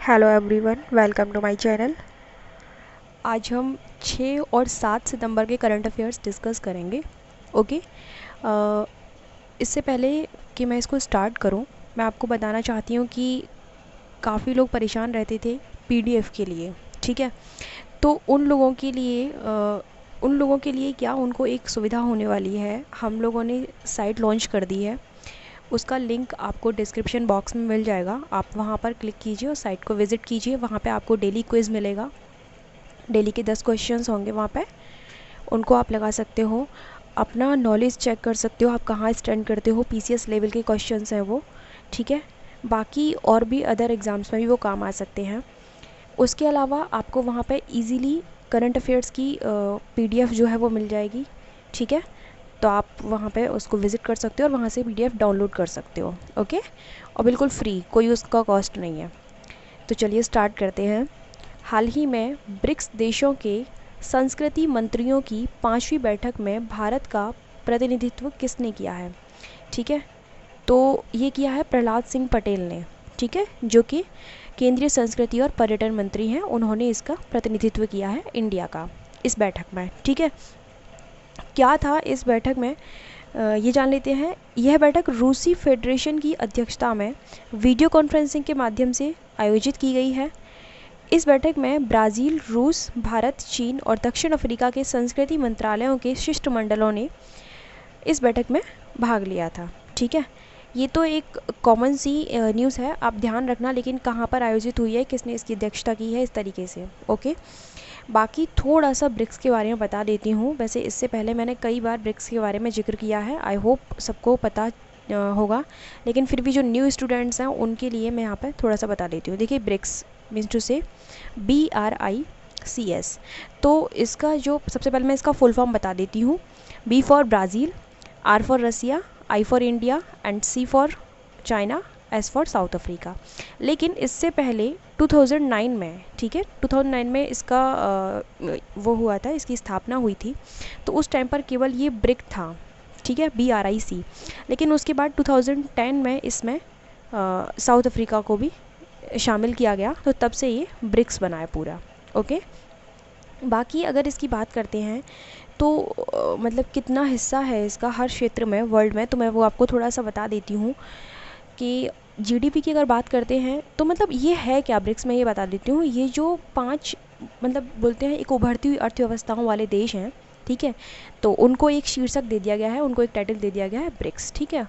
Hello everyone, welcome to my channel. आज हम 6 और 7 सितंबर के करंट अफेयर्स डिस्कस करेंगे। ओके। इससे पहले कि मैं इसको स्टार्ट करूं, मैं आपको बताना चाहती हूं कि काफ़ी लोग परेशान रहते थे पीडीएफ के लिए। ठीक है, तो उन लोगों के लिए क्या उनको एक सुविधा होने वाली है। हम लोगों ने साइट लॉन्च कर दी है, उसका लिंक आपको डिस्क्रिप्शन बॉक्स में मिल जाएगा। आप वहाँ पर क्लिक कीजिए और साइट को विज़िट कीजिए। वहाँ पे आपको डेली क्विज़ मिलेगा। डेली के 10 क्वेश्चंस होंगे वहाँ पे, उनको आप लगा सकते हो। अपना नॉलेज चेक कर सकते हो, आप कहाँ स्टैंड करते हो। पीसीएस लेवल के क्वेश्चंस हैं वो। ठीक है, बाकी और भी अदर एग्ज़ाम्स में भी वो काम आ सकते हैं। उसके अलावा आपको वहाँ पे इजीली करंट अफेयर्स की पीडीएफ जो है वो मिल जाएगी। ठीक है, तो आप वहाँ पे उसको विज़िट कर सकते हो और वहाँ से पीडीएफ डाउनलोड कर सकते हो। ओके, और बिल्कुल फ्री, कोई उसका कॉस्ट नहीं है। तो चलिए स्टार्ट करते हैं। हाल ही में ब्रिक्स देशों के संस्कृति मंत्रियों की 5वीं बैठक में भारत का प्रतिनिधित्व किसने किया है। ठीक है, तो ये किया है प्रहलाद सिंह पटेल ने। ठीक है, जो कि केंद्रीय संस्कृति और पर्यटन मंत्री हैं। उन्होंने इसका प्रतिनिधित्व किया है इंडिया का इस बैठक में। ठीक है, क्या था इस बैठक में, ये जान लेते हैं। यह बैठक रूसी फेडरेशन की अध्यक्षता में वीडियो कॉन्फ्रेंसिंग के माध्यम से आयोजित की गई है। इस बैठक में ब्राज़ील, रूस, भारत, चीन और दक्षिण अफ्रीका के संस्कृति मंत्रालयों के शिष्टमंडलों ने इस बैठक में भाग लिया था। ठीक है, ये तो एक कॉमन सी न्यूज़ है, आप ध्यान रखना। लेकिन कहाँ पर आयोजित हुई है, किसने इसकी अध्यक्षता की है, इस तरीके से। ओके, बाकी थोड़ा सा ब्रिक्स के बारे में बता देती हूँ। वैसे इससे पहले मैंने कई बार ब्रिक्स के बारे में जिक्र किया है, आई होप सबको पता होगा। लेकिन फिर भी जो न्यू स्टूडेंट्स हैं उनके लिए मैं यहाँ पर थोड़ा सा बता देती हूँ। देखिए, ब्रिक्स मीन्स टू से BRICS। तो इसका जो सबसे पहले मैं इसका फुल फॉर्म बता देती हूँ। B for Brazil, R for Russia, I for India and C for China, S for South Africa. लेकिन इससे पहले 2009 में, ठीक है, 2009 में इसका वो हुआ था, इसकी स्थापना हुई थी। तो उस टाइम पर केवल ये ब्रिक था। ठीक है, BRIC। लेकिन उसके बाद 2010 में इसमें साउथ अफ्रीका को भी शामिल किया गया, तो तब से ये ब्रिक्स बना है पूरा। ओके, बाकी अगर इसकी बात करते हैं तो मतलब कितना हिस्सा है इसका हर क्षेत्र में वर्ल्ड में, तो मैं वो आपको थोड़ा सा बता देती हूँ कि जीडीपी की अगर बात करते हैं तो मतलब ये है क्या ब्रिक्स में, ये बता देती हूँ। ये जो 5 मतलब बोलते हैं एक उभरती हुई अर्थव्यवस्थाओं वाले देश हैं, ठीक है, तो उनको एक शीर्षक दे दिया गया है, उनको एक टाइटल दे दिया गया है ब्रिक्स। ठीक है,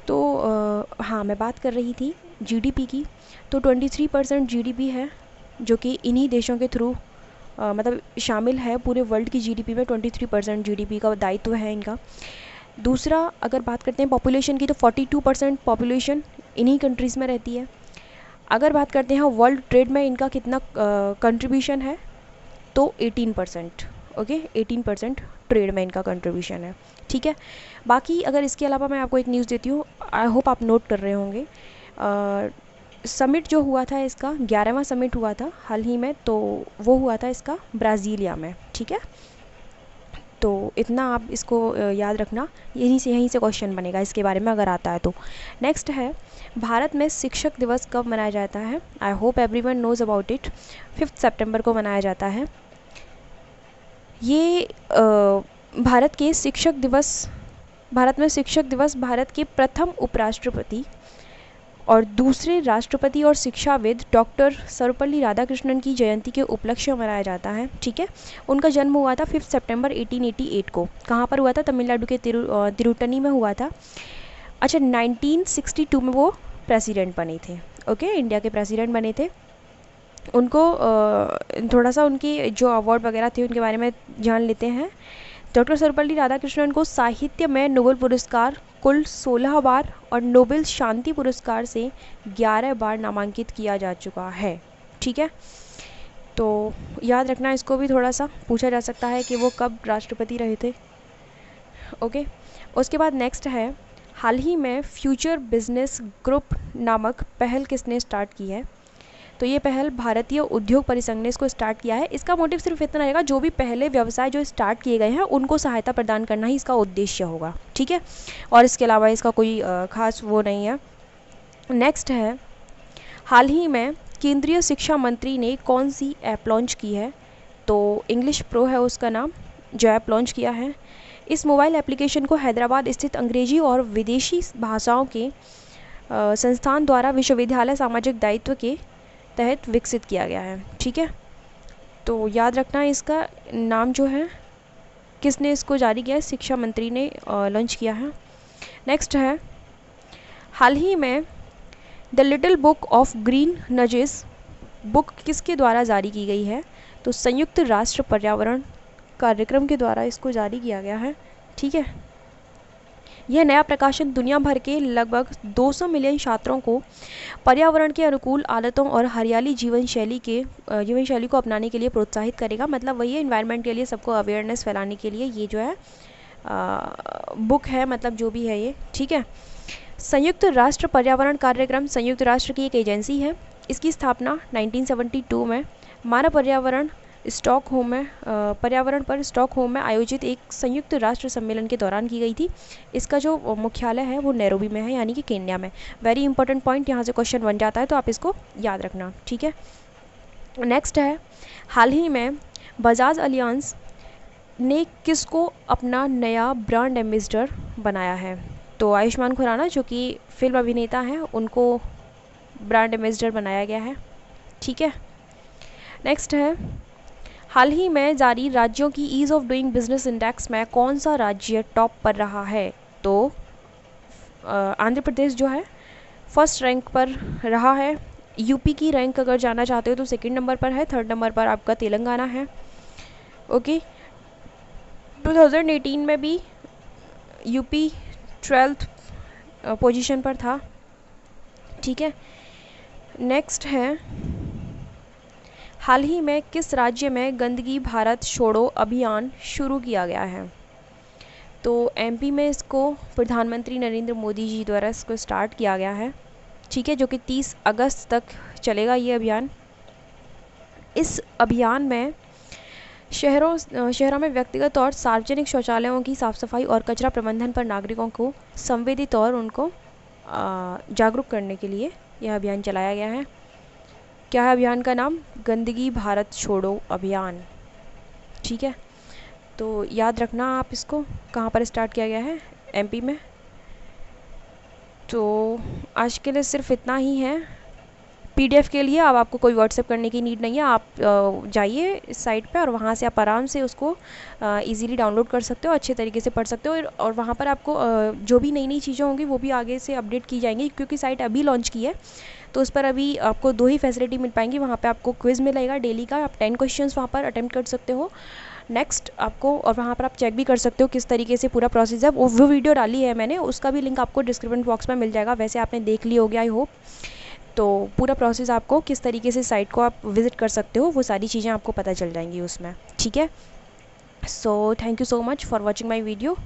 तो हाँ, मैं बात कर रही थी जीडीपी की। तो 23% जीडीपी है जो कि इन्हीं देशों के थ्रू मतलब शामिल है। पूरे वर्ल्ड की जीडीपी में 23% जीडीपी का दायित्व है इनका। दूसरा, अगर बात करते हैं पॉपुलेशन की, तो 42% पॉपुलेशन इन्हीं कंट्रीज़ में रहती है। अगर बात करते हैं वर्ल्ड ट्रेड में इनका कितना कंट्रीब्यूशन है, तो 18%। ओके, 18% ट्रेड में इनका कंट्रीब्यूशन है। ठीक है, बाकी अगर इसके अलावा मैं आपको एक न्यूज़ देती हूँ, आई होप आप नोट कर रहे होंगे। समिट जो हुआ था इसका, 11वां समिट हुआ था हाल ही में, तो वो हुआ था इसका ब्राज़ीलिया में। ठीक है, तो इतना आप इसको याद रखना, यहीं से क्वेश्चन बनेगा इसके बारे में अगर आता है तो। नेक्स्ट है, भारत में शिक्षक दिवस कब मनाया जाता है। I hope everyone knows about it. 5 सितंबर को मनाया जाता है। ये भारत में शिक्षक दिवस भारत के प्रथम उपराष्ट्रपति और दूसरे राष्ट्रपति और शिक्षाविद डॉक्टर सर्वपल्ली राधाकृष्णन की जयंती के उपलक्ष्य में मनाया जाता है। ठीक है, उनका जन्म हुआ था 5 सितंबर 1888 को। कहाँ पर हुआ था, तमिलनाडु के तिरुटनी में हुआ था। अच्छा, 1962 में वो प्रेसिडेंट बने थे। ओके, इंडिया के प्रेसिडेंट बने थे। उनको थोड़ा सा उनकी जो अवार्ड वगैरह थे उनके बारे में जान लेते हैं। डॉक्टर सर्वपल्ली राधाकृष्णन को साहित्य में नोबेल पुरस्कार कुल 16 बार और नोबेल शांति पुरस्कार से 11 बार नामांकित किया जा चुका है। ठीक है, तो याद रखना, इसको भी थोड़ा सा पूछा जा सकता है कि वो कब राष्ट्रपति रहे थे। ओके, उसके बाद नेक्स्ट है, हाल ही में फ्यूचर बिजनेस ग्रुप नामक पहल किसने स्टार्ट की है। तो ये पहल भारतीय उद्योग परिसंघ ने इसको स्टार्ट किया है। इसका मोटिव सिर्फ इतना रहेगा, जो भी पहले व्यवसाय जो स्टार्ट किए गए हैं उनको सहायता प्रदान करना ही इसका उद्देश्य होगा। ठीक है, और इसके अलावा इसका कोई खास वो नहीं है। नेक्स्ट है, हाल ही में केंद्रीय शिक्षा मंत्री ने कौन सी ऐप लॉन्च की है? तो इंग्लिश प्रो है उसका नाम, जो ऐप लॉन्च किया है। इस मोबाइल एप्लीकेशन को हैदराबाद स्थित अंग्रेजी और विदेशी भाषाओं के संस्थान द्वारा विश्वविद्यालय सामाजिक दायित्व के तहत विकसित किया गया है। ठीक है, तो याद रखना इसका नाम जो है, किसने इसको जारी किया है? शिक्षा मंत्री ने लॉन्च किया है। नेक्स्ट है, हाल ही में the little book of green nudges book किसके द्वारा जारी की गई है? तो संयुक्त राष्ट्र पर्यावरण कार्यक्रम के द्वारा इसको जारी किया गया है। ठीक है, यह नया प्रकाशन दुनिया भर के लगभग 200 मिलियन छात्रों को पर्यावरण के अनुकूल आदतों और हरियाली जीवन शैली को अपनाने के लिए प्रोत्साहित करेगा। मतलब वही है, इन्वायरमेंट के लिए सबको अवेयरनेस फैलाने के लिए ये जो है बुक है, मतलब जो भी है ये। ठीक है, संयुक्त राष्ट्र पर्यावरण कार्यक्रम संयुक्त राष्ट्र की एक एजेंसी है। इसकी स्थापना 1972 में मानव पर्यावरण पर स्टॉकहोम में आयोजित एक संयुक्त राष्ट्र सम्मेलन के दौरान की गई थी। इसका जो मुख्यालय है वो नैरोबी में है, यानी कि केन्या में। वेरी इंपॉर्टेंट पॉइंट, यहाँ से क्वेश्चन बन जाता है, तो आप इसको याद रखना। ठीक है, नेक्स्ट है, हाल ही में बजाज अलियांस ने किसको अपना नया ब्रांड एम्बेसडर बनाया है? तो आयुष्मान खुराना, जो कि फिल्म अभिनेता हैं, उनको ब्रांड एम्बेसडर बनाया गया है। ठीक है, नेक्स्ट है, हाल ही में जारी राज्यों की ease of doing business index में कौन सा राज्य टॉप पर रहा है? तो आंध्र प्रदेश जो है फर्स्ट रैंक पर रहा है। यूपी की रैंक अगर जाना चाहते हो तो सेकंड नंबर पर है। थर्ड नंबर पर आपका तेलंगाना है। ओके, 2018 में भी यूपी 12th पोजीशन पर था। ठीक है, नेक्स्ट है, हाल ही में किस राज्य में गंदगी भारत छोड़ो अभियान शुरू किया गया है? तो एमपी में इसको प्रधानमंत्री नरेंद्र मोदी जी द्वारा इसको स्टार्ट किया गया है। ठीक है, जो कि 30 अगस्त तक चलेगा ये अभियान। इस अभियान में शहरों में व्यक्तिगत और सार्वजनिक शौचालयों की साफ़ सफाई और कचरा प्रबंधन पर नागरिकों को संवेदित और उनको जागरूक करने के लिए यह अभियान चलाया गया है। क्या है अभियान का नाम? गंदगी भारत छोड़ो अभियान। ठीक है, तो याद रखना आप इसको, कहाँ पर स्टार्ट किया गया है? एमपी में। तो आज के लिए सिर्फ इतना ही है। पीडीएफ के लिए अब आपको कोई व्हाट्सएप करने की नीड नहीं है। आप जाइए इस साइट पे और वहाँ से आप आराम से उसको इजीली डाउनलोड कर सकते हो, अच्छे तरीके से पढ़ सकते हो। और वहाँ पर आपको जो भी नई नई चीज़ें होंगी वो भी आगे से अपडेट की जाएंगी, क्योंकि साइट अभी लॉन्च की है तो उस पर अभी आपको 2 ही फैसिलिटी मिल पाएंगी। वहाँ पे आपको क्विज़ मिलेगा डेली का, आप 10 क्वेश्चंस वहाँ पर अटेम्प्ट कर सकते हो। नेक्स्ट आपको, और वहाँ पर आप चेक भी कर सकते हो किस तरीके से पूरा प्रोसेस है। वो वीडियो डाली है मैंने, उसका भी लिंक आपको डिस्क्रिप्शन बॉक्स में मिल जाएगा। वैसे आपने देख ली होगी आई होप। तो पूरा प्रोसेस आपको किस तरीके से साइट को आप विज़िट कर सकते हो वो सारी चीज़ें आपको पता चल जाएंगी उसमें। ठीक है, so thank you so much for watching my video.